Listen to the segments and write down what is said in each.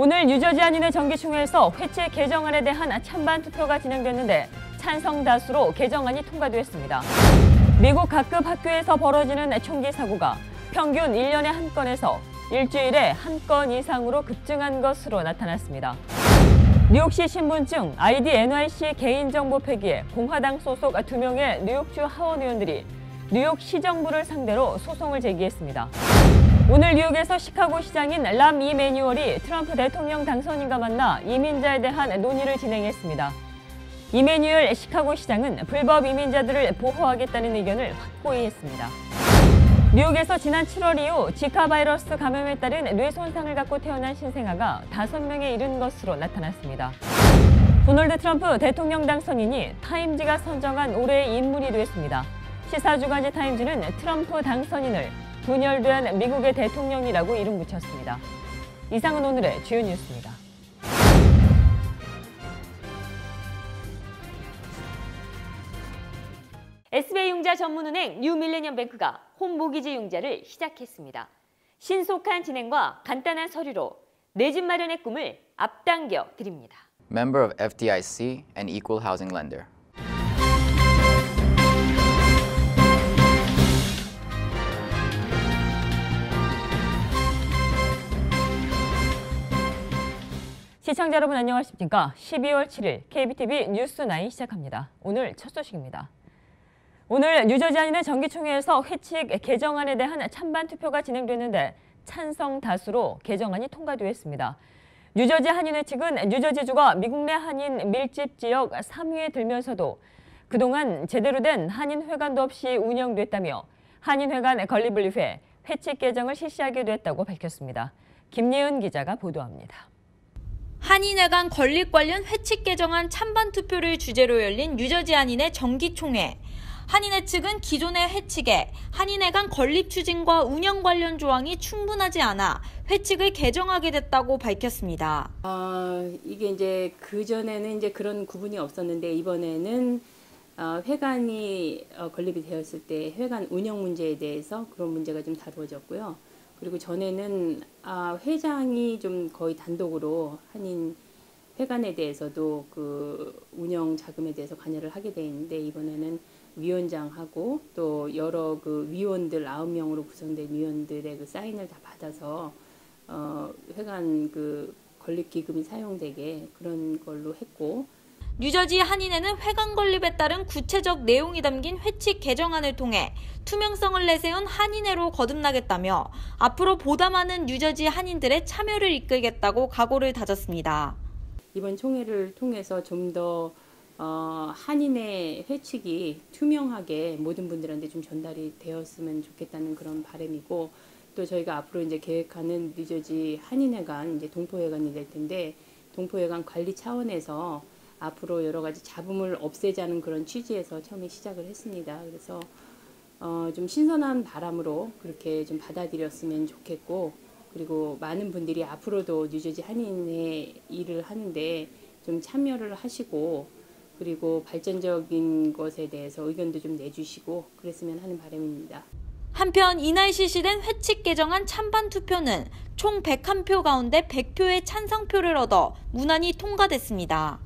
오늘 뉴저지 한인회 정기총회에서 회칙 개정안에 대한 찬반 투표가 진행됐는데 찬성 다수로 개정안이 통과되었습니다. 미국 각급 학교에서 벌어지는 총기 사고가 평균 1년에 한 건에서 일주일에 한 건 이상으로 급증한 것으로 나타났습니다. 뉴욕시 신분증 ID NYC 개인정보 폐기에 공화당 소속 2명의 뉴욕주 하원 의원들이 뉴욕시 정부를 상대로 소송을 제기했습니다. 오늘 뉴욕에서 시카고 시장인 람 이메뉴얼이 트럼프 대통령 당선인과 만나 이민자에 대한 논의를 진행했습니다. 이메뉴얼 시카고 시장은 불법 이민자들을 보호하겠다는 의견을 확고히 했습니다. 뉴욕에서 지난 7월 이후 지카 바이러스 감염에 따른 뇌 손상을 갖고 태어난 신생아가 5명에 이른 것으로 나타났습니다. 도널드 트럼프 대통령 당선인이 타임지가 선정한 올해의 인물이 됐습니다. 시사주간지 타임지는 트럼프 당선인을 분열된 미국의 대통령이라고 이름 붙였습니다. 이상은 오늘의 주요 뉴스입니다. SBI융자 전문은행 뉴밀레니엄뱅크가 홈모기지 융자를 시작했습니다. 신속한 진행과 간단한 서류로 내 집 마련의 꿈을 앞당겨 드립니다. Member of FDIC and Equal Housing Lender. 시청자 여러분 안녕하십니까? 12월 7일 KBTV 뉴스9 시작합니다. 오늘 첫 소식입니다. 오늘 뉴저지 한인회 정기총회에서 회칙 개정안에 대한 찬반 투표가 진행됐는데 찬성 다수로 개정안이 통과되었습니다. 뉴저지 한인회 측은 뉴저지주가 미국 내 한인 밀집 지역 3위에 들면서도 그동안 제대로 된 한인회관도 없이 운영됐다며 한인회관 건립을 위해 회칙 개정을 실시하게 됐다고 밝혔습니다. 김예은 기자가 보도합니다. 한인회관 건립 관련 회칙 개정안 찬반 투표를 주제로 열린 뉴저지 한인회 정기총회. 한인회 측은 기존의 회칙에 한인회관 건립 추진과 운영 관련 조항이 충분하지 않아 회칙을 개정하게 됐다고 밝혔습니다. 이게 이제 그전에는 이제 그런 구분이 없었는데 이번에는 회관이 건립이 되었을 때 회관 운영 문제에 대해서 그런 문제가 좀 다루어졌고요. 그리고 전에는 회장이 좀 거의 단독으로 한인 회관에 대해서도 그 운영 자금에 대해서 관여를 하게 돼 있는데 이번에는 위원장하고 또 여러 그 위원들 9명으로 구성된 위원들의 그 사인을 다 받아서 회관 그 건립 기금이 사용되게 그런 걸로 했고. 뉴저지 한인회는 회관 건립에 따른 구체적 내용이 담긴 회칙 개정안을 통해 투명성을 내세운 한인회로 거듭나겠다며 앞으로 보다 많은 뉴저지 한인들의 참여를 이끌겠다고 각오를 다졌습니다. 이번 총회를 통해서 좀 더 한인의 회칙이 투명하게 모든 분들한테 좀 전달이 되었으면 좋겠다는 그런 바람이고 또 저희가 앞으로 이제 계획하는 뉴저지 한인회관 이제 동포회관이 될 텐데 동포회관 관리 차원에서 앞으로 여러 가지 잡음을 없애자는 그런 취지에서 처음에 시작을 했습니다. 그래서 좀 신선한 바람으로 그렇게 좀 받아들였으면 좋겠고 그리고 많은 분들이 앞으로도 뉴저지 한인회 일을 하는데 좀 참여를 하시고 그리고 발전적인 것에 대해서 의견도 좀 내주시고 그랬으면 하는 바람입니다. 한편 이날 실시된 회칙 개정안 찬반 투표는 총 101표 가운데 100표의 찬성표를 얻어 무난히 통과됐습니다.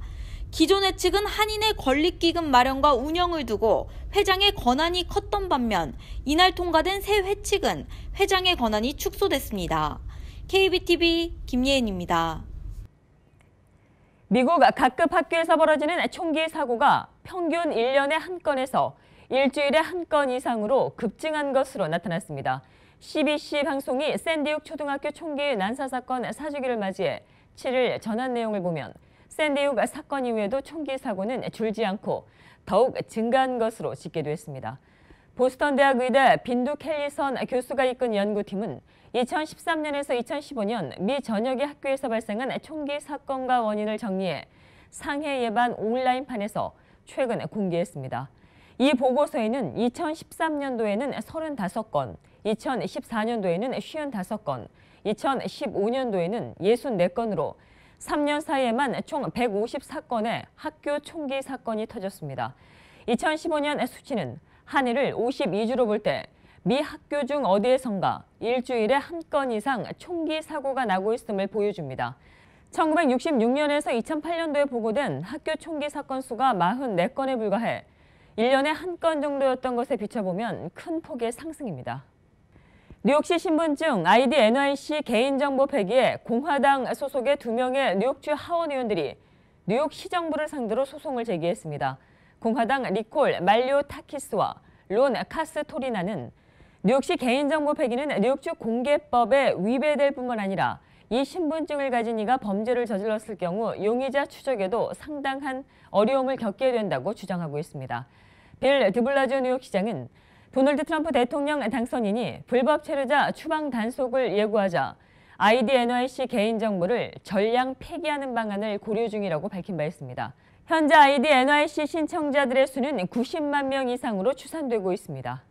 기존 회칙은 한인회 건립기금 마련과 운영을 두고 회장의 권한이 컸던 반면 이날 통과된 새 회칙은 회장의 권한이 축소됐습니다. KBTV 김예은입니다. 미국 각급 학교에서 벌어지는 총기 사고가 평균 1년에 한 건에서 일주일에 한 건 이상으로 급증한 것으로 나타났습니다. CBC 방송이 샌디욱 초등학교 총기 난사 사건 사주기를 맞이해 7일 전한 내용을 보면 샌디욱 사건 이후에도 총기 사고는 줄지 않고 더욱 증가한 것으로 집계됐습니다. 보스턴 대학 의대 빈두 켈리선 교수가 이끈 연구팀은 2013년에서 2015년 미 전역의 학교에서 발생한 총기 사건과 원인을 정리해 상해 예반 온라인판에서 최근 공개했습니다. 이 보고서에는 2013년도에는 35건, 2014년도에는 55건, 2015년도에는 64건으로 3년 사이에만 총 154건의 학교 총기 사건이 터졌습니다. 2015년 수치는 한 해를 52주로 볼 때 미 학교 중 어디에선가 일주일에 한 건 이상 총기 사고가 나고 있음을 보여줍니다. 1966년에서 2008년도에 보고된 학교 총기 사건 수가 44건에 불과해 1년에 1건 정도였던 것에 비춰보면 큰 폭의 상승입니다. 뉴욕시 신분증 ID NYC 개인정보 폐기에 공화당 소속의 2명의 뉴욕주 하원 의원들이 뉴욕 시정부를 상대로 소송을 제기했습니다. 공화당 니콜 말리오타키스와 론 카스토리나는 뉴욕시 개인정보 폐기는 뉴욕주 공개법에 위배될 뿐만 아니라 이 신분증을 가진 이가 범죄를 저질렀을 경우 용의자 추적에도 상당한 어려움을 겪게 된다고 주장하고 있습니다. 빌 드블라주 뉴욕시장은 도널드 트럼프 대통령 당선인이 불법 체류자 추방 단속을 예고하자 ID NYC 개인정보를 전량 폐기하는 방안을 고려 중이라고 밝힌 바 있습니다. 현재 ID NYC 신청자들의 수는 90만 명 이상으로 추산되고 있습니다.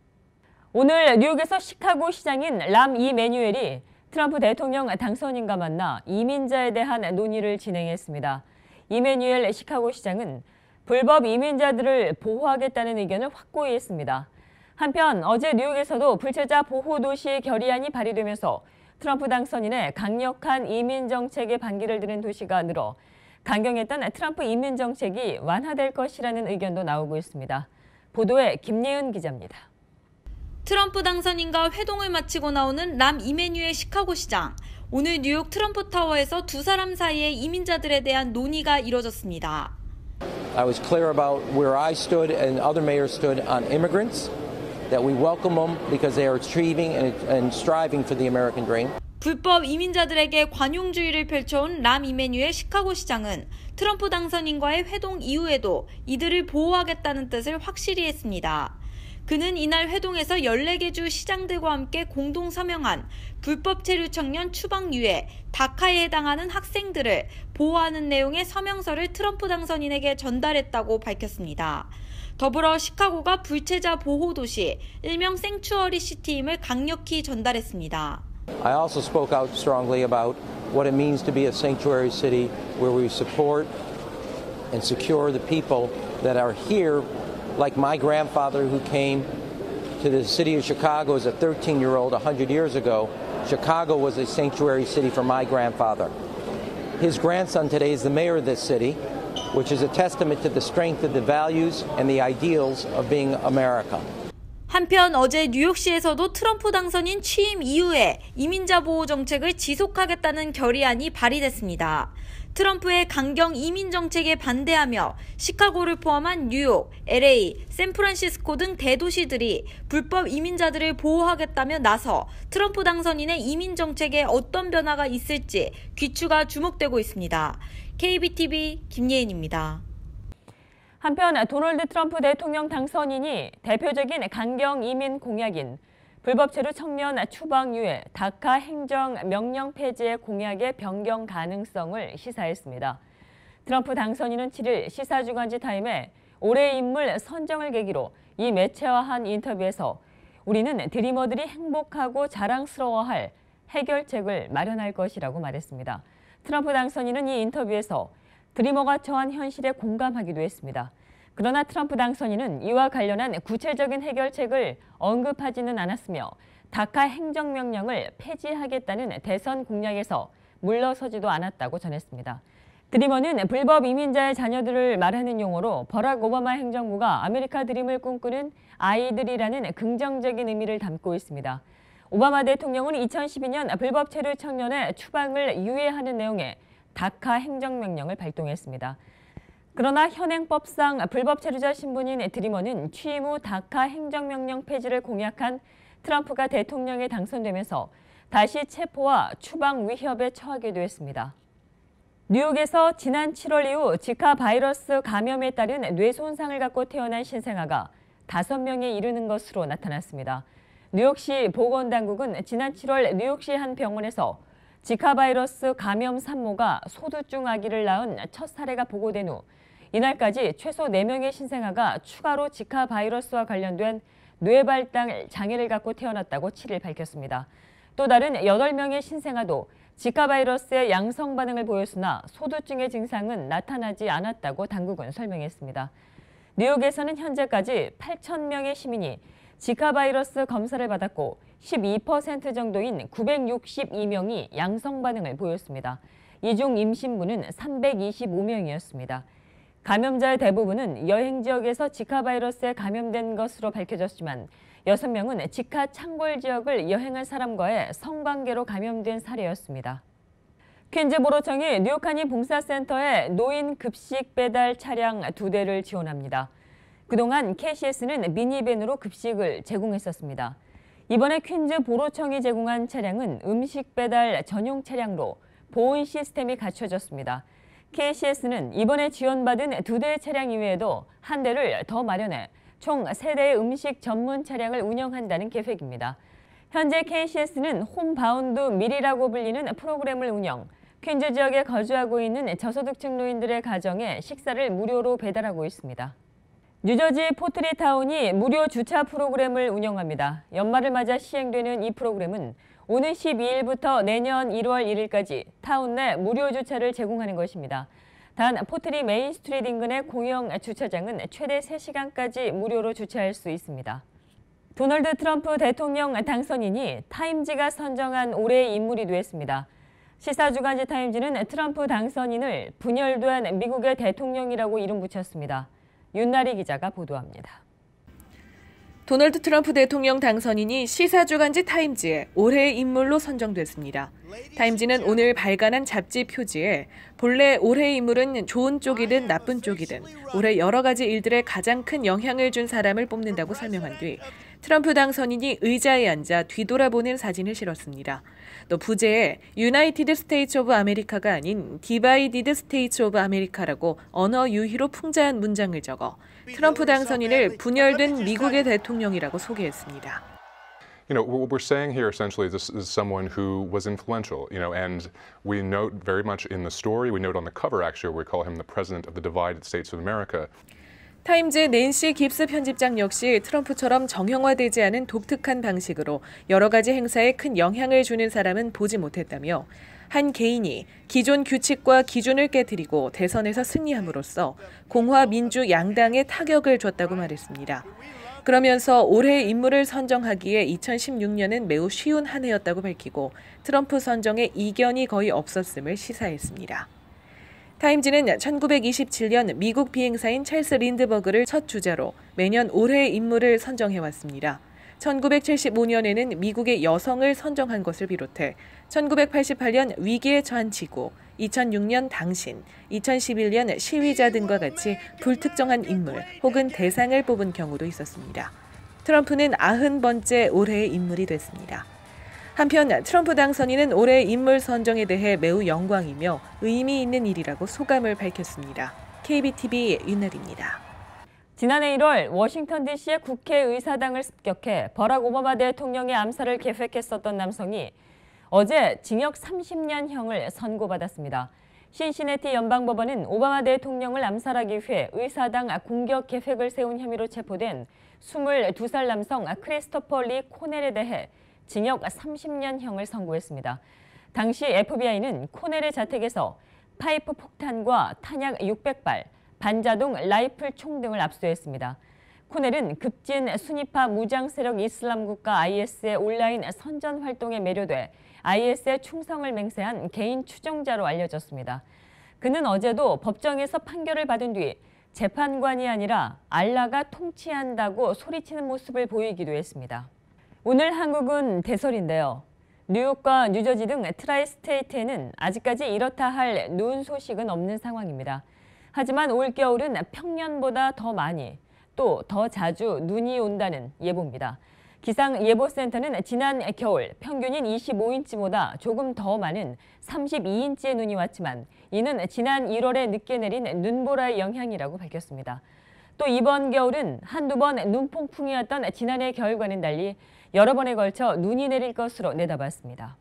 오늘 뉴욕에서 시카고 시장인 람 이메뉴엘이 트럼프 대통령 당선인과 만나 이민자에 대한 논의를 진행했습니다. 이메뉴엘 시카고 시장은 불법 이민자들을 보호하겠다는 의견을 확고히 했습니다. 한편 어제 뉴욕에서도 불체자 보호도시 결의안이 발의되면서 트럼프 당선인의 강력한 이민 정책에 반기를 드는 도시가 늘어 강경했던 트럼프 이민 정책이 완화될 것이라는 의견도 나오고 있습니다. 보도에 김예은 기자입니다. 트럼프 당선인과 회동을 마치고 나오는 람 이메뉴엘 시카고 시장. 오늘 뉴욕 트럼프 타워에서 두 사람 사이의 이민자들에 대한 논의가 이뤄졌습니다. I was clear about where I stood and other mayors stood on immigrants, that we welcome them because they are achieving and striving for the American dream. 불법 이민자들에게 관용주의를 펼쳐온 람 이메뉴엘 시카고 시장은 트럼프 당선인과의 회동 이후에도 이들을 보호하겠다는 뜻을 확실히 했습니다. 그는 이날 회동에서 14개 주 시장들과 함께 공동 서명한 불법 체류 청년 추방 유예, 다카에 해당하는 학생들을 보호하는 내용의 서명서를 트럼프 당선인에게 전달했다고 밝혔습니다. 더불어 시카고가 불체자 보호 도시, 일명 생추어리 시티임을 강력히 전달했습니다. I also spoke out strongly about what it means to be a sanctuary city where we support and secure the people that are here, like my grandfather who came to the city of Chicago as a 13-year-old 100 years ago. Chicago was a sanctuary city for my grandfather. His grandson today is the mayor of this city, which is a testament to the strength of the values and the ideals of being America. 한편 어제 뉴욕시에서도 트럼프 당선인 취임 이후에 이민자 보호 정책을 지속하겠다는 결의안이 발의됐습니다. 트럼프의 강경 이민 정책에 반대하며 시카고를 포함한 뉴욕, LA, 샌프란시스코 등 대도시들이 불법 이민자들을 보호하겠다며 나서 트럼프 당선인의 이민 정책에 어떤 변화가 있을지 귀추가 주목되고 있습니다. KBTV 김예은입니다. 한편 도널드 트럼프 대통령 당선인이 대표적인 강경 이민 공약인 불법 체류 청년 추방 유예, 다카 행정 명령 폐지의 공약의 변경 가능성을 시사했습니다. 트럼프 당선인은 7일 시사주간지 타임에 올해의 인물 선정을 계기로 이 매체와 한 인터뷰에서 우리는 드리머들이 행복하고 자랑스러워할 해결책을 마련할 것이라고 말했습니다. 트럼프 당선인은 이 인터뷰에서 드리머가 처한 현실에 공감하기도 했습니다. 그러나 트럼프 당선인은 이와 관련한 구체적인 해결책을 언급하지는 않았으며 다카 행정명령을 폐지하겠다는 대선 공약에서 물러서지도 않았다고 전했습니다. 드리머는 불법 이민자의 자녀들을 말하는 용어로 버락 오바마 행정부가 아메리카 드림을 꿈꾸는 아이들이라는 긍정적인 의미를 담고 있습니다. 오바마 대통령은 2012년 불법 체류 청년의 추방을 유예하는 내용의 다카 행정명령을 발동했습니다. 그러나 현행법상 불법 체류자 신분인 드리머는 취임 후 다카 행정명령 폐지를 공약한 트럼프가 대통령에 당선되면서 다시 체포와 추방 위협에 처하기도 했습니다. 뉴욕에서 지난 7월 이후 지카 바이러스 감염에 따른 뇌 손상을 갖고 태어난 신생아가 5명에 이르는 것으로 나타났습니다. 뉴욕시 보건당국은 지난 7월 뉴욕시 한 병원에서 지카 바이러스 감염 산모가 소두증 아기를 낳은 첫 사례가 보고된 후 이날까지 최소 4명의 신생아가 추가로 지카 바이러스와 관련된 뇌 발달 장애를 갖고 태어났다고 7일 밝혔습니다. 또 다른 8명의 신생아도 지카 바이러스의 양성 반응을 보였으나 소두증의 증상은 나타나지 않았다고 당국은 설명했습니다. 뉴욕에서는 현재까지 8,000명의 시민이 지카 바이러스 검사를 받았고 12% 정도인 962명이 양성 반응을 보였습니다. 이 중 임신부는 325명이었습니다. 감염자의 대부분은 여행 지역에서 지카 바이러스에 감염된 것으로 밝혀졌지만 6명은 지카 창궐 지역을 여행한 사람과의 성관계로 감염된 사례였습니다. 퀸즈보로청이 뉴욕한인 봉사센터에 노인 급식 배달 차량 2대를 지원합니다. 그동안 KCS는 미니밴으로 급식을 제공했었습니다. 이번에 퀸즈보로청이 제공한 차량은 음식 배달 전용 차량로 보온 시스템이 갖춰졌습니다. KCS는 이번에 지원받은 2대의 차량 이외에도 1대를 더 마련해 총 3대의 음식 전문 차량을 운영한다는 계획입니다. 현재 KCS는 홈바운드 밀이라고 불리는 프로그램을 운영, 퀸즈 지역에 거주하고 있는 저소득층 노인들의 가정에 식사를 무료로 배달하고 있습니다. 뉴저지 포트리타운이 무료 주차 프로그램을 운영합니다. 연말을 맞아 시행되는 이 프로그램은 오는 12일부터 내년 1월 1일까지 타운 내 무료 주차를 제공하는 것입니다. 단 포트리 메인 스트리트 인근의 공영 주차장은 최대 3시간까지 무료로 주차할 수 있습니다. 도널드 트럼프 대통령 당선인이 타임지가 선정한 올해의 인물이 되었습니다. 시사주간지 타임지는 트럼프 당선인을 분열된 미국의 대통령이라고 이름 붙였습니다. 윤나리 기자가 보도합니다. 도널드 트럼프 대통령 당선인이 시사주간지 타임지에 올해의 인물로 선정됐습니다. 타임지는 오늘 발간한 잡지 표지에 본래 올해의 인물은 좋은 쪽이든 나쁜 쪽이든 올해 여러 가지 일들에 가장 큰 영향을 준 사람을 뽑는다고 설명한 뒤 트럼프 당선인이 의자에 앉아 뒤돌아보는 사진을 실었습니다. 또 부제에 유나이티드 스테이츠 오브 아메리카가 아닌 디바이디드 스테이츠 오브 아메리카라고 언어 유희로 풍자한 문장을 적어 트럼프 당선인을 분열된 미국의 대통령이라고 소개했습니다. You know, what we're saying here essentially is this is someone who was influential, and we note very much in the story, we note on the cover actually, where we call him the president of the divided states of America. 타임즈 낸시 깁스 편집장 역시 트럼프처럼 정형화되지 않은 독특한 방식으로 여러 가지 행사에 큰 영향을 주는 사람은 보지 못했다며 한 개인이 기존 규칙과 기준을 깨뜨리고 대선에서 승리함으로써 공화 민주 양당에 타격을 줬다고 말했습니다. 그러면서 올해의 인물을 선정하기에 2016년은 매우 쉬운 한 해였다고 밝히고 트럼프 선정에 이견이 거의 없었음을 시사했습니다. 타임지는 1927년 미국 비행사인 찰스 린드버그를 첫 주자로 매년 올해의 인물을 선정해왔습니다. 1975년에는 미국의 여성을 선정한 것을 비롯해 1988년 위기에 처한 지구, 2006년 당신, 2011년 시위자 등과 같이 불특정한 인물 혹은 대상을 뽑은 경우도 있었습니다. 트럼프는 90번째 올해의 인물이 됐습니다. 한편 트럼프 당선인은 올해 인물 선정에 대해 매우 영광이며 의미 있는 일이라고 소감을 밝혔습니다. KBTV 윤나리입니다. 지난해 1월 워싱턴 DC의 국회의사당을 습격해 버락 오바마 대통령의 암살을 계획했었던 남성이 어제 징역 30년형을 선고받았습니다. 신시내티 연방법원은 오바마 대통령을 암살하기 위해 의사당 공격 계획을 세운 혐의로 체포된 22살 남성 크리스토퍼 리 코넬에 대해 징역 30년형을 선고했습니다. 당시 FBI는 코넬의 자택에서 파이프 폭탄과 탄약 600발, 반자동 라이플 총 등을 압수했습니다. 코넬은 급진 순위파 무장 세력 이슬람 국가 IS의 온라인 선전 활동에 매료돼 IS의 충성을 맹세한 개인 추종자로 알려졌습니다. 그는 어제도 법정에서 판결을 받은 뒤 재판관이 아니라 알라가 통치한다고 소리치는 모습을 보이기도 했습니다. 오늘 한국은 대설인데요. 뉴욕과 뉴저지 등 트라이스테이트에는 아직까지 이렇다 할 눈 소식은 없는 상황입니다. 하지만 올겨울은 평년보다 더 많이 또 더 자주 눈이 온다는 예보입니다. 기상예보센터는 지난 겨울 평균인 25인치보다 조금 더 많은 32인치의 눈이 왔지만 이는 지난 1월에 늦게 내린 눈보라의 영향이라고 밝혔습니다. 또 이번 겨울은 한두 번 눈폭풍이 왔던 지난해 겨울과는 달리 여러 번에 걸쳐 눈이 내릴 것으로 내다봤습니다.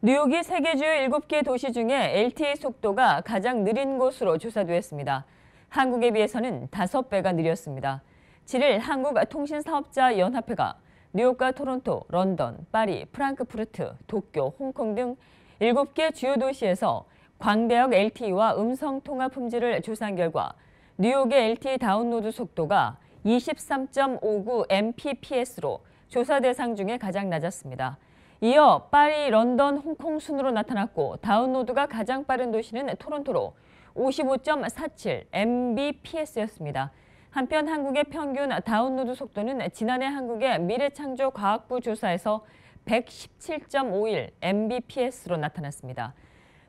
뉴욕이 세계 주요 7개 도시 중에 LTE 속도가 가장 느린 곳으로 조사됐습니다. 한국에 비해서는 5배가 느렸습니다. 7일 한국통신사업자연합회가 뉴욕과 토론토, 런던, 파리, 프랑크푸르트, 도쿄, 홍콩 등 7개 주요 도시에서 광대역 LTE와 음성통화 품질을 조사한 결과 뉴욕의 LTE 다운로드 속도가 23.59 Mbps로 조사 대상 중에 가장 낮았습니다. 이어 파리, 런던, 홍콩 순으로 나타났고 다운로드가 가장 빠른 도시는 토론토로 55.47 Mbps였습니다. 한편 한국의 평균 다운로드 속도는 지난해 한국의 미래창조과학부 조사에서 117.51 Mbps로 나타났습니다.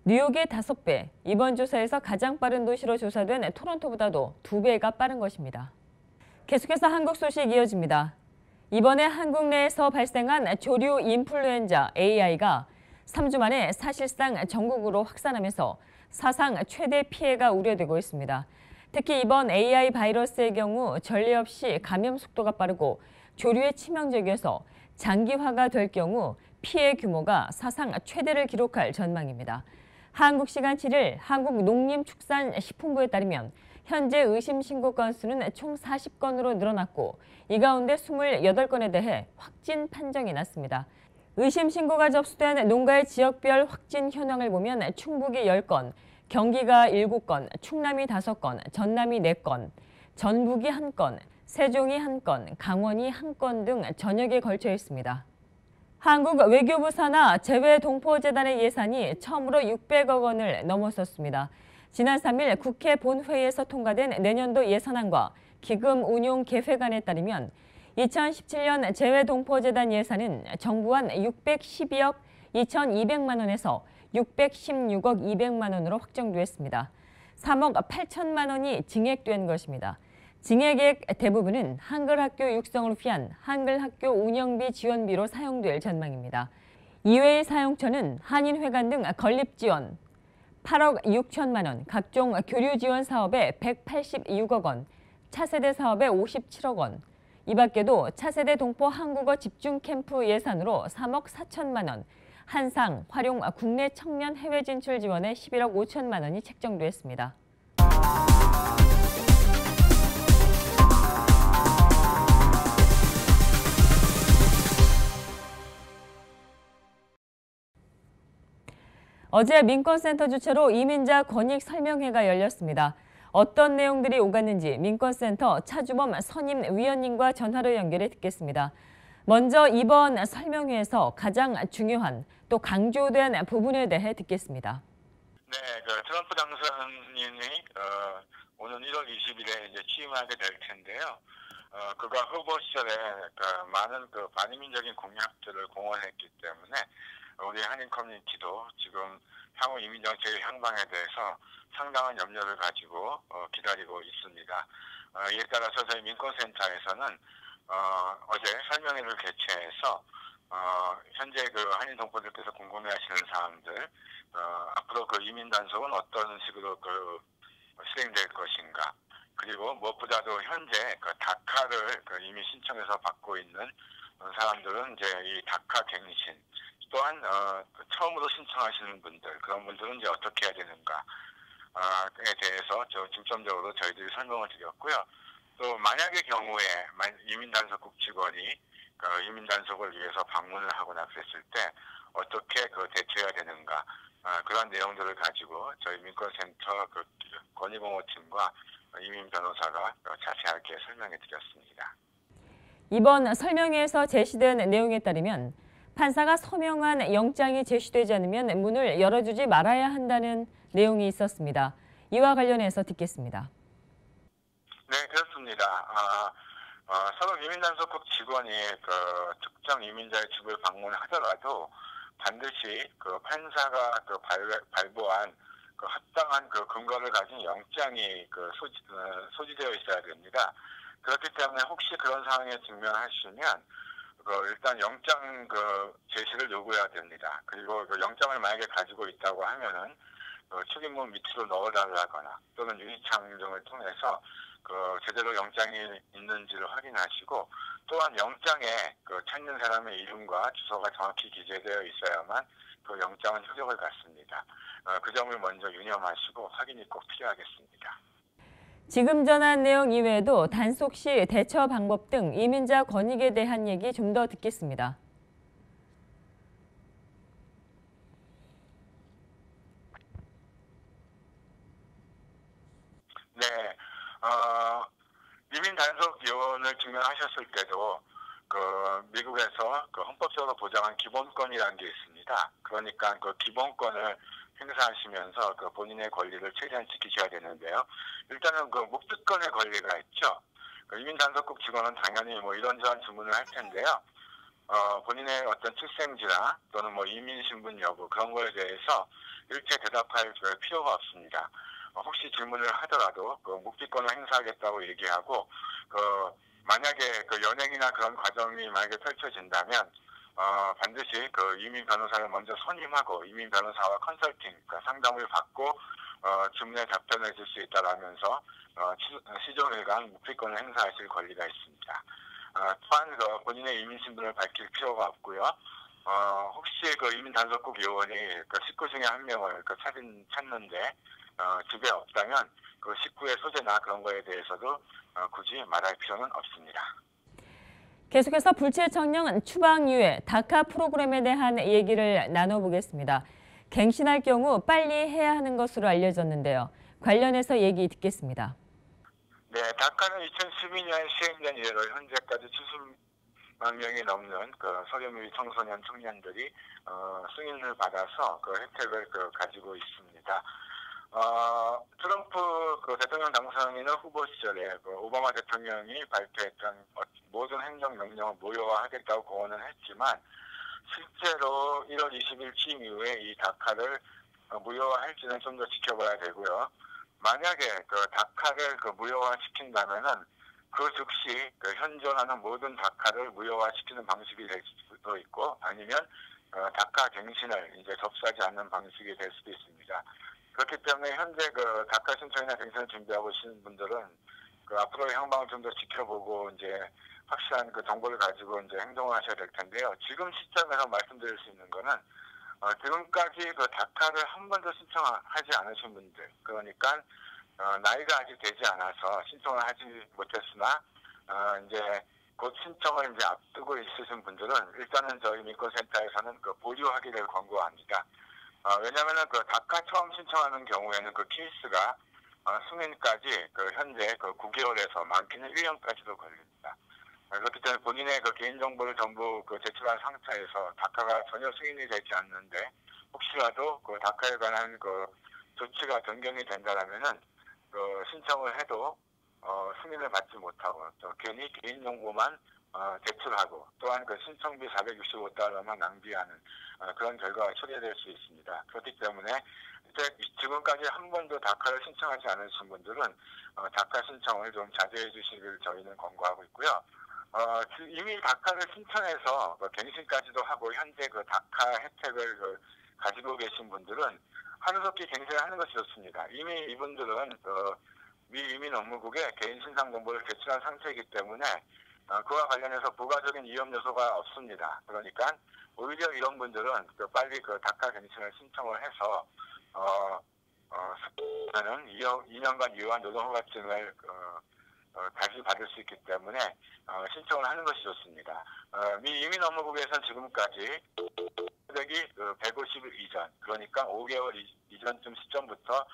뉴욕의 5배, 이번 조사에서 가장 빠른 도시로 조사된 토론토보다도 2배가 빠른 것입니다. 계속해서 한국 소식 이어집니다. 이번에 한국 내에서 발생한 조류 인플루엔자 AI가 3주 만에 사실상 전국으로 확산하면서 사상 최대 피해가 우려되고 있습니다. 특히 이번 AI 바이러스의 경우 전례 없이 감염 속도가 빠르고 조류에 치명적이어서 장기화가 될 경우 피해 규모가 사상 최대를 기록할 전망입니다. 한국 시간 7일 한국농림축산식품부에 따르면 현재 의심 신고 건수는 총 40건으로 늘어났고 이 가운데 28건에 대해 확진 판정이 났습니다. 의심 신고가 접수된 농가의 지역별 확진 현황을 보면 충북이 10건, 경기가 7건, 충남이 5건, 전남이 4건, 전북이 1건, 세종이 1건, 강원이 1건 등 전역에 걸쳐 있습니다. 한국 외교부 산하 재외동포재단의 예산이 처음으로 600억 원을 넘어섰습니다. 지난 3일 국회 본회의에서 통과된 내년도 예산안과 기금 운용 계획안에 따르면 2017년 재외동포재단 예산은 정부안 612억 2,200만 원에서 616억 200만 원으로 확정됐습니다. 3억 8천만 원이 증액된 것입니다. 증액의 대부분은 한글학교 육성을 위한 한글학교 운영비 지원비로 사용될 전망입니다. 이외의 사용처는 한인회관 등 건립지원 8억 6천만 원, 각종 교류 지원 사업에 186억 원, 차세대 사업에 57억 원, 이 밖에도 차세대 동포 한국어 집중 캠프 예산으로 3억 4천만 원, 한상, 활용 국내 청년 해외 진출 지원에 11억 5천만 원이 책정됐습니다. 어제 민권센터 주최로 이민자 권익 설명회가 열렸습니다. 어떤 내용들이 오갔는지 민권센터 차주범 선임위원님과 전화로 연결해 듣겠습니다. 먼저 이번 설명회에서 가장 중요한 또 강조된 부분에 대해 듣겠습니다. 네, 트럼프 당선인이 오는 1월 20일에 이제 취임하게 될 텐데요. 그가 후보 시절에 많은 반이민적인 공약들을 공언했기 때문에 우리 한인 커뮤니티도 지금 향후 이민 정책의 향방에 대해서 상당한 염려를 가지고 기다리고 있습니다. 이에 따라서 저희 민권센터에서는 어제 설명회를 개최해서 현재 한인 동포들께서 궁금해하시는 사항들, 앞으로 이민 단속은 어떤 식으로 실행될 것인가, 그리고 무엇보다도 현재 다카를 이미 신청해서 받고 있는 사람들은 이제 이 다카 갱신, 또한 처음으로 신청하시는 분들, 그런 분들은 이제 어떻게 해야 되는가에 대해서 중점적으로 저희들이 설명을 드렸고요. 또 만약의 경우에 이민단속국 직원이 이민 단속을 위해서 방문을 하거나 그랬을 때 어떻게 대처해야 되는가, 그런 내용들을 가지고 저희 민권센터 권익공호팀과 이민 변호사가 자세하게 설명해 드렸습니다. 이번 설명회에서 제시된 내용에 따르면 판사가 서명한 영장이 제시되지 않으면 문을 열어주지 말아야 한다는 내용이 있었습니다. 이와 관련해서 듣겠습니다. 네, 그렇습니다. 서로 이민단속국 직원이 특정 이민자의 집을 방문하더라도 반드시 판사가 발부한 합당한 합당한 가진 영장이 소지되어 있어야 됩니다. 그렇기 때문에 혹시 그런 상황에 직면하시면 일단 영장 제시를 요구해야 됩니다. 그리고 영장을 만약에 가지고 있다고 하면은 출입문 밑으로 넣어달라거나 또는 유리창 등을 통해서 제대로 영장이 있는지를 확인하시고, 또한 영장에 찾는 사람의 이름과 주소가 정확히 기재되어 있어야만 영장은 효력을 갖습니다. 그 점을 먼저 유념하시고 확인이 꼭 필요하겠습니다. 지금 전한 내용 이외에도 단속 시 대처 방법 등 이민자 권익에 대한 얘기 좀 더 듣겠습니다. 네, 이민 단속 요원을 증명하셨을 때도 미국에서 헌법적으로 보장한 기본권이라는 게 있습니다. 그러니까 그 기본권을 행사하시면서 본인의 권리를 최대한 지키셔야 되는데요. 일단은 묵비권의 권리가 있죠. 이민단속국 직원은 당연히 뭐 이런저런 질문을 할 텐데요. 본인의 어떤 출생지나 또는 뭐 이민신분 여부 그런 거에 대해서 일체 대답할 필요가 없습니다. 혹시 질문을 하더라도 묵비권을 행사하겠다고 얘기하고 만약에 연행이나 그런 과정이 만약에 펼쳐진다면 반드시 이민 변호사를 먼저 선임하고 이민 변호사와 컨설팅, 상담을 받고 질문에 답변을 줄 수 있다라면서 시종일관 묵비권을 행사하실 권리가 있습니다. 또한 본인의 이민 신분을 밝힐 필요가 없고요. 혹시 이민 단속국 요원이 식구 중에 한 명을 찾는데 집에 없다면 식구의 소재나 그런 거에 대해서도 굳이 말할 필요는 없습니다. 계속해서 불체 청년 추방 이후에 다카 프로그램에 대한 얘기를 나눠보겠습니다. 갱신할 경우 빨리 해야 하는 것으로 알려졌는데요. 관련해서 얘기 듣겠습니다. 네, 다카는 2012년 시행된 이래로 현재까지 70만 명이 넘는 서류 및 청소년 청년들이 승인을 받아서 혜택을 가지고 있습니다. 트럼프 대통령 당선인은 후보 시절에 오바마 대통령이 발표했던 모든 행정명령을 무효화하겠다고 공언을 했지만 실제로 1월 20일 취임 이후에 이 다카를 무효화할지는 좀 더 지켜봐야 되고요. 만약에 다카를 무효화시킨다면은 그 즉시 현존하는 모든 다카를 무효화시키는 방식이 될 수도 있고 아니면 다카 갱신을 이제 접수하지 않는 방식이 될 수도 있습니다. 그렇기 때문에 현재 다카 신청이나 갱신을 준비하고 계시는 분들은 앞으로의 향방을 좀 더 지켜보고 이제 확실한 정보를 가지고 이제 행동을 하셔야 될 텐데요. 지금 시점에서 말씀드릴 수 있는 거는 지금까지 다카를 한 번도 신청하지 않으신 분들, 그러니까 나이가 아직 되지 않아서 신청을 하지 못했으나 이제 곧 신청을 이제 앞두고 있으신 분들은 일단은 저희 민권센터에서는 보류하기를 권고합니다. 왜냐하면은 다카 처음 신청하는 경우에는 케이스가 승인까지 현재 9개월에서 많게는 1년까지도 걸립니다. 그렇기 때문에 본인의 개인정보를 전부 제출한 상태에서 다카가 전혀 승인이 되지 않는데 혹시라도 다카에 관한 조치가 변경이 된다면은 신청을 해도 승인을 받지 못하고 또 괜히 개인정보만 제출하고 또한 신청비 465달러만 낭비하는 그런 결과가 초래될 수 있습니다. 그렇기 때문에 지금까지 한 번도 다카를 신청하지 않으신 분들은 다카 신청을 좀 자제해 주시길 저희는 권고하고 있고요. 이미 다카를 신청해서 갱신까지도 하고 현재 다카 혜택을 가지고 계신 분들은 하루속히 갱신을 하는 것이 좋습니다. 이미 이분들은 미 이민 업무국에 개인 신상 정보를 제출한 상태이기 때문에 그와 관련해서 부가적인 위험 요소가 없습니다. 그러니까 오히려 이런 분들은 빨리 다카 갱신을 신청을 해서 저는 2년간 유효한 노동허가증을 다시 받을 수 있기 때문에 신청을 하는 것이 좋습니다. 미 이민 업무국에서는 지금까지 획이 150일 이전, 그러니까 5개월 이전쯤 시점부터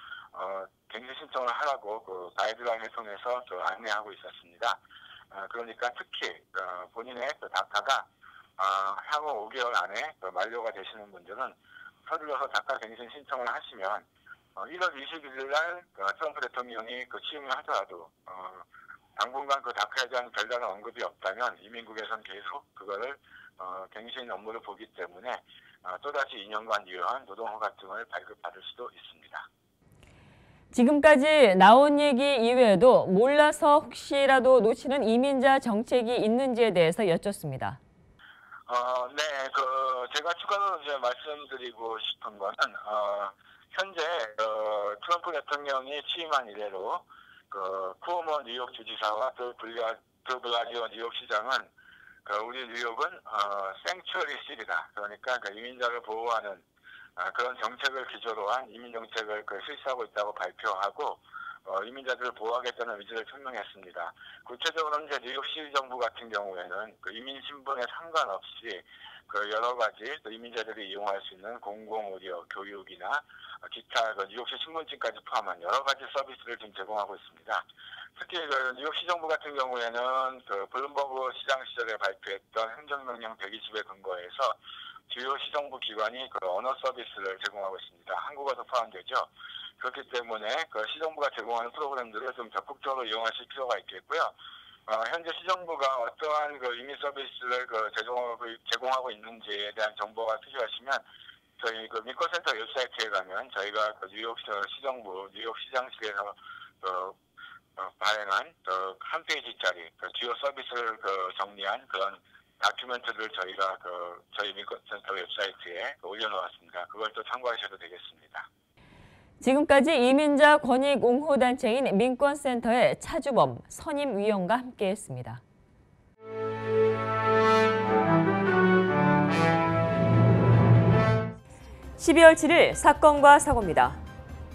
갱신 신청을 하라고 가이드라인을 통해서 안내하고 있었습니다. 그러니까 특히 본인의 다카가 향후 5개월 안에 만료가 되시는 분들은 서둘러서 다카 갱신 신청을 하시면 1월 21일 날 트럼프 대통령이 취임을 하더라도 당분간 다카에 대한 별다른 언급이 없다면 이민국에서는 계속 그거를 갱신 업무를 보기 때문에 또다시 2년간 유효한 노동허가증을 발급받을 수도 있습니다. 지금까지 나온 얘기 이외에도 몰라서 혹시라도 놓치는 이민자 정책이 있는지에 대해서 여쭙습니다. 네, 제가 추가로 이제 말씀드리고 싶은 거는 현재 트럼프 대통령이 취임한 이래로 쿠오모 뉴욕 주지사와 드 블라지오 뉴욕시장은 우리 뉴욕은 생츄어리 시티다. 그러니까 이민자를 보호하는 그런 정책을 기조로 한 이민 정책을 실시하고 있다고 발표하고 이민자들을 보호하겠다는 의지를 표명했습니다. 구체적으로는 이제 뉴욕시 정부 같은 경우에는 그 이민 신분에 상관없이 그 여러 가지 이민자들이 이용할 수 있는 공공의료, 교육이나 기타 그 뉴욕시 신분증까지 포함한 여러 가지 서비스를 지금 제공하고 있습니다. 특히 그 뉴욕시 정부 같은 경우에는 그 블룸버그 시장 시절에 발표했던 행정명령 120에 근거해서 주요 시정부 기관이 그 언어 서비스를 제공하고 있습니다. 한국어도 포함되죠. 그렇기 때문에 그 시정부가 제공하는 프로그램들을 좀 적극적으로 이용하실 필요가 있겠고요. 현재 시정부가 어떠한 그 이민 서비스를 제공하고 있는지에 대한 정보가 필요하시면 저희 그 민권센터 웹사이트에 가면 저희가 그 뉴욕 시정부 뉴욕 시장실에서 발행한 한 페이지짜리 주요 서비스를 정리한 그런 다큐멘터리를 저희가 저희 민권센터 웹사이트에 올려놓았습니다. 그걸 또 참고하셔도 되겠습니다. 지금까지 이민자 권익 옹호단체인 민권센터의 차주범 선임위원과 함께했습니다. 12월 7일 사건과 사고입니다.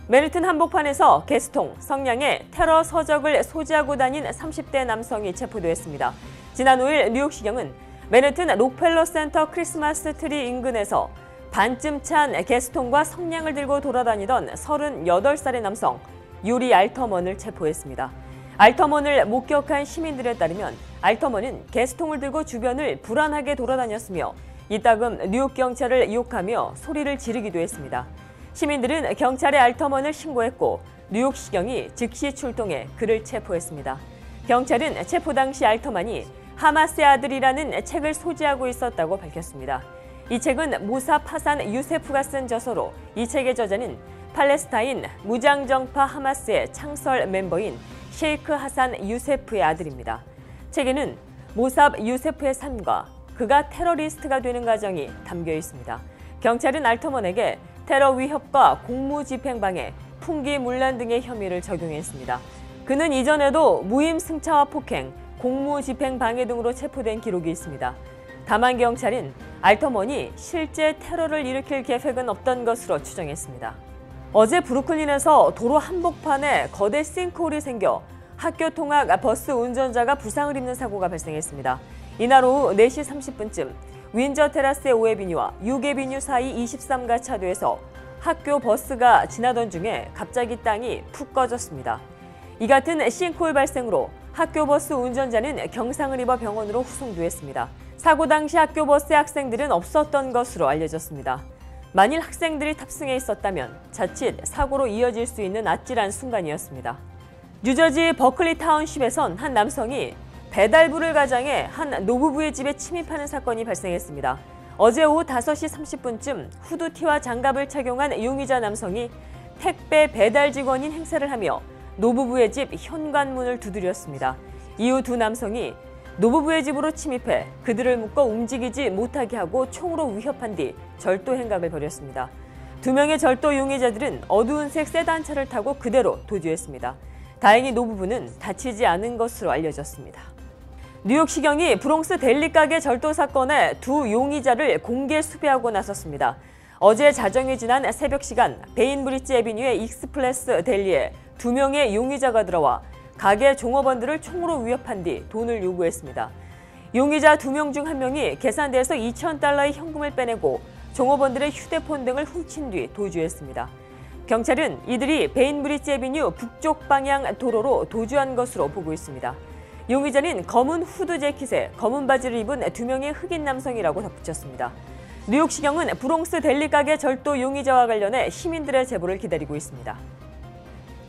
맨해튼 한복판에서 개수통, 성냥에 테러 서적을 소지하고 다닌 30대 남성이 체포됐습니다. 지난 5일 뉴욕시경은 맨해튼 록펠러 센터 크리스마스 트리 인근에서 반쯤 찬 개수통과 성냥을 들고 돌아다니던 38살의 남성 유리 알터먼을 체포했습니다. 알터먼을 목격한 시민들에 따르면 알터먼은 개수통을 들고 주변을 불안하게 돌아다녔으며 이따금 뉴욕 경찰을 욕하며 소리를 지르기도 했습니다. 시민들은 경찰에 알터먼을 신고했고 뉴욕시경이 즉시 출동해 그를 체포했습니다. 경찰은 체포 당시 알터먼이 하마스의 아들이라는 책을 소지하고 있었다고 밝혔습니다. 이 책은 모삽 하산 유세프가 쓴 저서로 이 책의 저자는 팔레스타인 무장정파 하마스의 창설 멤버인 셰이크 하산 유세프의 아들입니다. 책에는 모삽 유세프의 삶과 그가 테러리스트가 되는 과정이 담겨 있습니다. 경찰은 알터먼에게 테러 위협과 공무집행방해, 풍기문란 등의 혐의를 적용했습니다. 그는 이전에도 무임 승차와 폭행, 공무집행방해 등으로 체포된 기록이 있습니다. 다만 경찰은 알터먼이 실제 테러를 일으킬 계획은 없던 것으로 추정했습니다. 어제 브루클린에서 도로 한복판에 거대 싱크홀이 생겨 학교 통학 버스 운전자가 부상을 입는 사고가 발생했습니다. 이날 오후 4시 30분쯤 윈저 테라스의 5에비뉴와 6에비뉴 사이 23가 차도에서 학교 버스가 지나던 중에 갑자기 땅이 푹 꺼졌습니다. 이 같은 싱크홀 발생으로 학교 버스 운전자는 경상을 입어 병원으로 후송됐습니다. 사고 당시 학교 버스의 학생들은 없었던 것으로 알려졌습니다. 만일 학생들이 탑승해 있었다면 자칫 사고로 이어질 수 있는 아찔한 순간이었습니다. 뉴저지 버클리 타운십에선 한 남성이 배달부를 가장해 한 노부부의 집에 침입하는 사건이 발생했습니다. 어제 오후 5시 30분쯤 후드티와 장갑을 착용한 용의자 남성이 택배 배달 직원인 행세를 하며 노부부의 집 현관문을 두드렸습니다. 이후 두 남성이 노부부의 집으로 침입해 그들을 묶어 움직이지 못하게 하고 총으로 위협한 뒤 절도 행각을 벌였습니다. 2명의 절도 용의자들은 어두운 색 세단차를 타고 그대로 도주했습니다. 다행히 노부부는 다치지 않은 것으로 알려졌습니다. 뉴욕시경이 브롱스 델리 가게 절도 사건에 두 용의자를 공개 수배하고 나섰습니다. 어제 자정이 지난 새벽 시간 베인브리지 애비뉴의 익스프레스 델리에 2명의 용의자가 들어와 가게 종업원들을 총으로 위협한 뒤 돈을 요구했습니다. 용의자 2명 중 1명이 계산대에서 $2,000의 현금을 빼내고 종업원들의 휴대폰 등을 훔친 뒤 도주했습니다. 경찰은 이들이 베인브리지 애비뉴 북쪽 방향 도로로 도주한 것으로 보고 있습니다. 용의자는 검은 후드 재킷에 검은 바지를 입은 2명의 흑인 남성이라고 덧붙였습니다. 뉴욕시경은 브롱스 델리 가게 절도 용의자와 관련해 시민들의 제보를 기다리고 있습니다.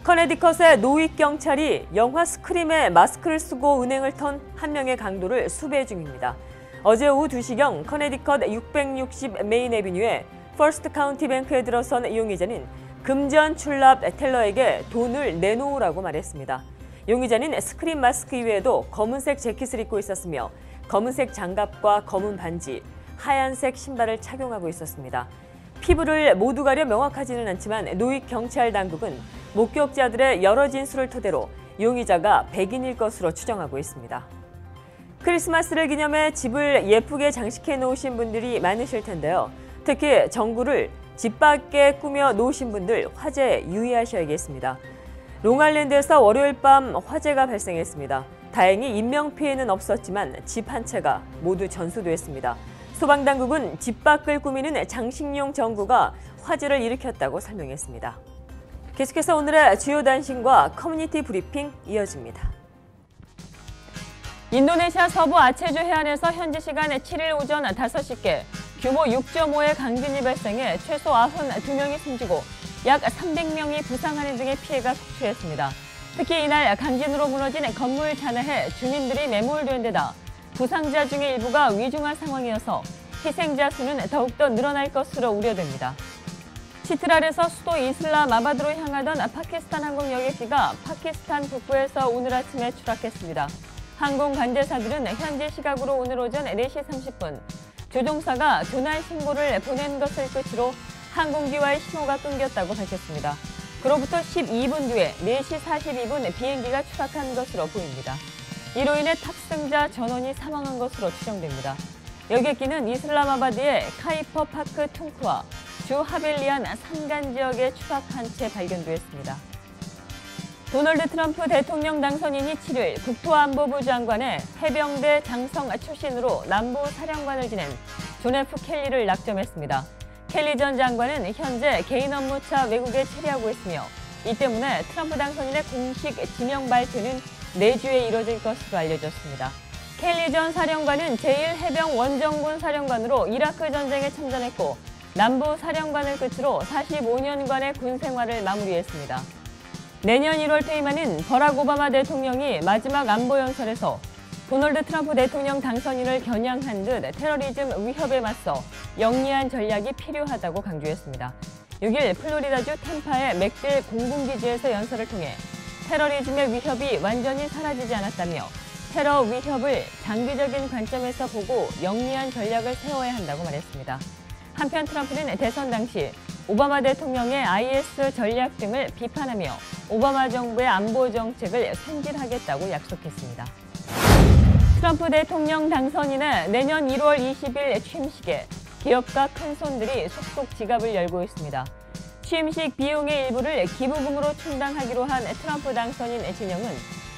커네디컷의 노익 경찰이 영화 스크림에 마스크를 쓰고 은행을 턴 한 명의 강도를 수배 중입니다. 어제 오후 2시경 커네디컷 660 메인 애비뉴의 퍼스트 카운티 뱅크에 들어선 용의자는 금전 출납 텔러에게 돈을 내놓으라고 말했습니다. 용의자는 스크린 마스크 이외에도 검은색 재킷을 입고 있었으며 검은색 장갑과 검은 반지, 하얀색 신발을 착용하고 있었습니다. 피부를 모두 가려 명확하지는 않지만 노익 경찰 당국은 목격자들의 여러 진술을 토대로 용의자가 백인일 것으로 추정하고 있습니다. 크리스마스를 기념해 집을 예쁘게 장식해 놓으신 분들이 많으실 텐데요. 특히 전구를 집 밖에 꾸며 놓으신 분들 화재에 유의하셔야겠습니다. 롱아일랜드에서 월요일 밤 화재가 발생했습니다. 다행히 인명피해는 없었지만 집 한 채가 모두 전수됐습니다. 소방당국은 집 밖을 꾸미는 장식용 전구가 화재를 일으켰다고 설명했습니다. 계속해서 오늘의 주요 단신과 커뮤니티 브리핑 이어집니다. 인도네시아 서부 아체주 해안에서 현지 시간 7일 오전 5시께 규모 6.5의 강진이 발생해 최소 92명이 숨지고 약 300명이 부상하는 등의 피해가 속출했습니다. 특히 이날 강진으로 무너진 건물 잔해에 주민들이 매몰된 데다 부상자 중에 일부가 위중한 상황이어서 희생자 수는 더욱더 늘어날 것으로 우려됩니다. 치트랄에서 수도 이슬라마바드로 향하던 파키스탄 항공 여객기가 파키스탄 북부에서 오늘 아침에 추락했습니다. 항공 관제사들은 현지 시각으로 오늘 오전 4시 30분 조종사가 조난 신고를 보낸 것을 끝으로 항공기와의 신호가 끊겼다고 밝혔습니다. 그로부터 12분 뒤에 4시 42분 비행기가 추락한 것으로 보입니다. 이로 인해 탑승자 전원이 사망한 것으로 추정됩니다. 여객기는 이슬라마바드의 카이퍼 파크 퉁크와 주 하벨리안 산간 지역에 추락한 채 발견됐습니다. 도널드 트럼프 대통령 당선인이 7일 국토안보부 장관의 해병대 장성 출신으로 남부 사령관을 지낸 존 F 켈리를 낙점했습니다. 켈리 전 장관은 현재 개인 업무차 외국에 체류하고 있으며 이 때문에 트럼프 당선인의 공식 지명 발표는 내주에 이뤄질 것으로 알려졌습니다. 켈리 전 사령관은 제1해병 원정군 사령관으로 이라크 전쟁에 참전했고 남부 사령관을 끝으로 45년간의 군 생활을 마무리했습니다. 내년 1월 퇴임하는 버락 오바마 대통령이 마지막 안보 연설에서 도널드 트럼프 대통령 당선인을 겨냥한 듯 테러리즘 위협에 맞서 영리한 전략이 필요하다고 강조했습니다. 6일 플로리다주 템파의 맥딜 공군기지에서 연설을 통해 테러리즘의 위협이 완전히 사라지지 않았다며 테러 위협을 장기적인 관점에서 보고 영리한 전략을 세워야 한다고 말했습니다. 한편 트럼프는 대선 당시 오바마 대통령의 IS 전략 등을 비판하며 오바마 정부의 안보 정책을 승진하겠다고 약속했습니다. 트럼프 대통령 당선인은 내년 1월 20일 취임식에 기업가 큰손들이 속속 지갑을 열고 있습니다. 취임식 비용의 일부를 기부금으로 충당하기로 한 트럼프 당선인 진영은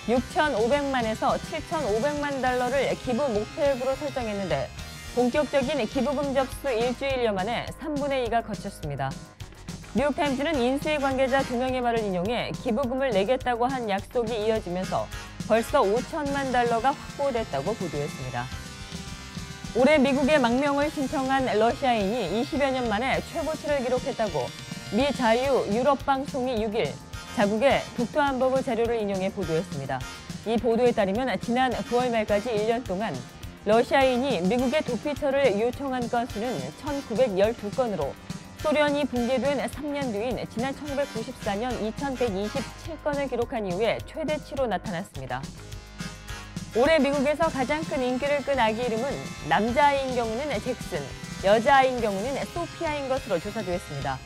6,500만에서 7,500만 달러를 기부 목표액으로 설정했는데 본격적인 기부금 접수 일주일여 만에 3분의 2가 거쳤습니다. 뉴욕타임즈는 인수위 관계자 2명의 말을 인용해 기부금을 내겠다고 한 약속이 이어지면서 벌써 5천만 달러가 확보됐다고 보도했습니다. 올해 미국에 망명을 신청한 러시아인이 20여 년 만에 최고치를 기록했다고 미 자유 유럽 방송이 6일 자국의 국토안보부 자료를 인용해 보도했습니다. 이 보도에 따르면 지난 9월 말까지 1년 동안 러시아인이 미국에 도피처를 요청한 건수는 1,912건으로 소련이 붕괴된 3년 뒤인 지난 1994년 2,127건을 기록한 이후에 최대치로 나타났습니다. 올해 미국에서 가장 큰 인기를 끈 아기 이름은 남자아이인 경우는 잭슨, 여자아이인 경우는 소피아인 것으로 조사됐습니다.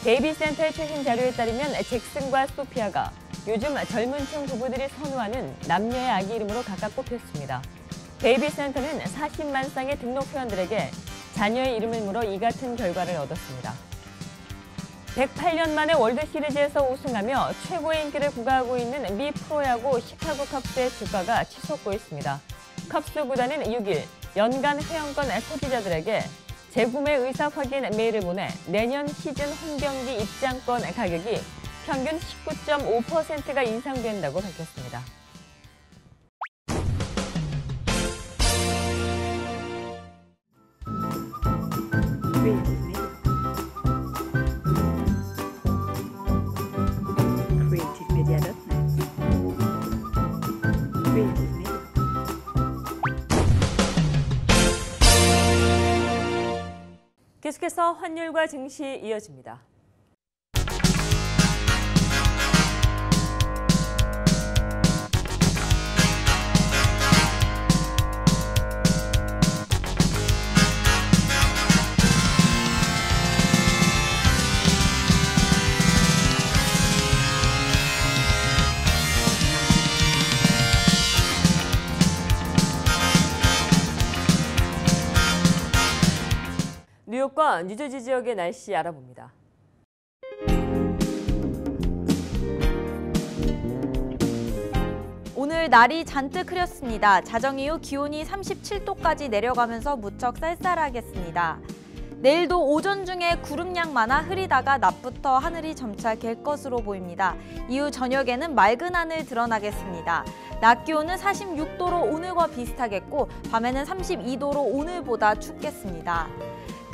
베이비센터의 최신 자료에 따르면 잭슨과 소피아가 요즘 젊은 층 부부들이 선호하는 남녀의 아기 이름으로 각각 꼽혔습니다. 베이비센터는 40만 쌍의 등록 회원들에게 자녀의 이름을 물어 이 같은 결과를 얻었습니다. 108년 만에 월드시리즈에서 우승하며 최고의 인기를 구가하고 있는 미 프로야구 시카고 컵스의 주가가 치솟고 있습니다. 컵스 구단은 6일 연간 회원권 소비자들에게 재구매 의사 확인 메일을 보내 내년 시즌 홈경기 입장권 가격이 평균 19.5%가 인상된다고 밝혔습니다. 계속해서 환율과 증시 이어집니다. 뉴욕과 뉴저지 지역의 날씨 알아봅니다. 오늘 날이 잔뜩 흐렸습니다. 자정 이후 기온이 37도까지 내려가면서 무척 쌀쌀하겠습니다. 내일도 오전 중에 구름량 많아 흐리다가 낮부터 하늘이 점차 갤 것으로 보입니다. 이후 저녁에는 맑은 하늘 드러나겠습니다. 낮 기온은 46도로 오늘과 비슷하겠고 밤에는 32도로 오늘보다 춥겠습니다.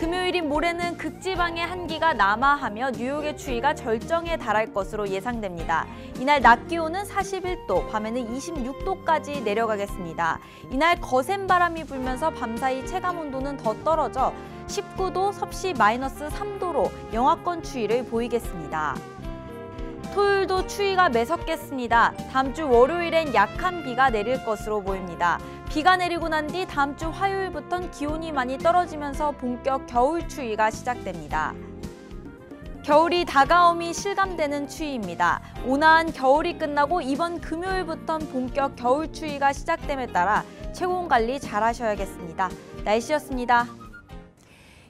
금요일인 모레는 극지방의 한기가 남하하며 뉴욕의 추위가 절정에 달할 것으로 예상됩니다. 이날 낮 기온은 41도, 밤에는 26도까지 내려가겠습니다. 이날 거센 바람이 불면서 밤사이 체감온도는 더 떨어져 19도, 섭씨 마이너스 3도로 영하권 추위를 보이겠습니다. 토요일도 추위가 매섭겠습니다. 다음 주 월요일엔 약한 비가 내릴 것으로 보입니다. 비가 내리고 난 뒤 다음 주 화요일부터는 기온이 많이 떨어지면서 본격 겨울 추위가 시작됩니다. 겨울이 다가옴이 실감되는 추위입니다. 온화한 겨울이 끝나고 이번 금요일부터는 본격 겨울 추위가 시작됨에 따라 체온 관리 잘 하셔야겠습니다. 날씨였습니다.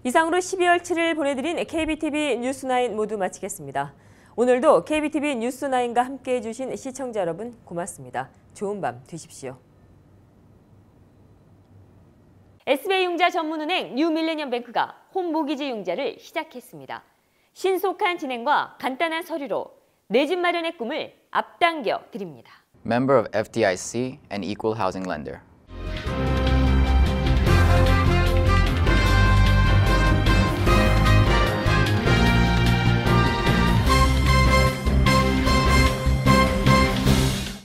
이상으로 12월 7일 보내드린 KBTV 뉴스9 모두 마치겠습니다. 오늘도 KBTV 뉴스9과 함께해 주신 시청자 여러분 고맙습니다. 좋은 밤 되십시오. SBI융자 전문은행 뉴밀레니엄뱅크가 홈모기지 융자를 시작했습니다. 신속한 진행과 간단한 서류로 내 집 마련의 꿈을 앞당겨 드립니다. Member of FDIC and Equal Housing Lender.